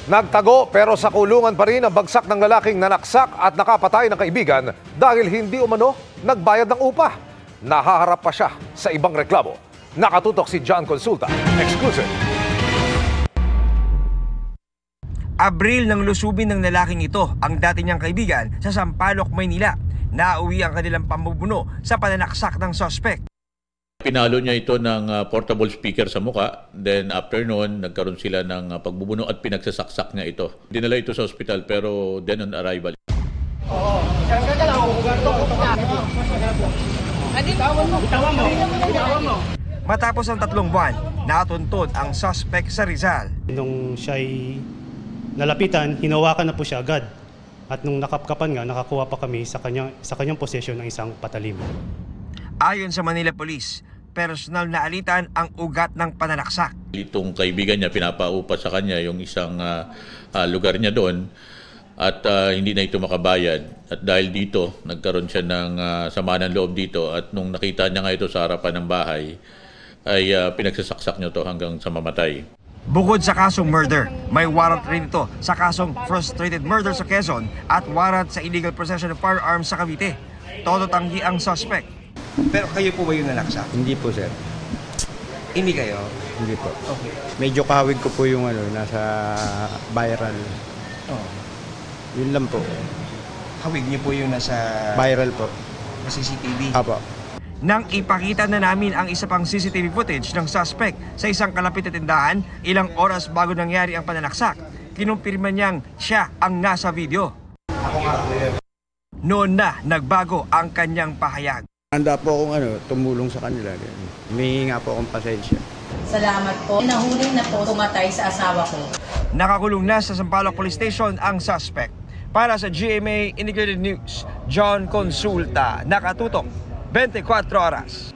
Nagtago pero sa kulungan pa rin ang bagsak ng lalaking nanaksak at nakapatay ng kaibigan dahil hindi umano nagbayad ng upa. Nahaharap pa siya sa ibang reklamo. Nakatutok si John Consulta. Exclusive. Abril nang lusubin ng lalaking ito ang dati niyang kaibigan sa Sampaloc, Maynila. Nauwi ang kanilang pambubuno sa pananaksak ng suspect. Pinalo niya ito ng portable speaker sa muka. Then after noon, nagkaroon sila ng pagbubuno at pinagsasaksak niya ito. Dinala ito sa ospital pero then on arrival. Matapos ang 3 buwan, natuntun ang suspect sa Rizal. Nung siya'y nalapitan, hinawakan na po siya agad. At nung nakapkapan nga, nakakuha pa kami sa kanyang posesyon ng isang patalim. Ayon sa Manila Police, personal na alitan ang ugat ng pananaksak. Itong kaibigan niya, pinapaupa sa kanya yung isang lugar niya doon at hindi na ito makabayad. At dahil dito, nagkaroon siya ng sama ng loob dito at nung nakita niya nga ito sa harapan ng bahay, ay pinagsasaksak niya ito hanggang sa mamatay. Bukod sa kasong murder, may warrant rin ito sa kasong frustrated murder sa Quezon at warrant sa illegal possession of firearms sa Cavite. Todo tanggi ang suspect. Pero kayo po ba yung nanaksak? Hindi po, sir. Hindi kayo? Hindi po. Okay. Medyo kahawig ko po yung nasa viral. Oh. Yun lang po. Hawig niyo po yung nasa Viral po. CCTV? Apo. Nang ipakita na namin ang isa pang CCTV footage ng suspect sa isang kalapit na tindahan, ilang oras bago nangyari ang pananaksak, kinumpirma niyang siya ang nasa video. Noon na nagbago ang kanyang pahayag. Handa po akong tumulong sa kanila. Humihingi nga po akong pasensya. Salamat po. Nahuling na po tumatay sa asawa ko. Nakakulong na sa Sampaloc Police Station ang suspect. Para sa GMA Integrated News, John Consulta, nakatutok 24 oras.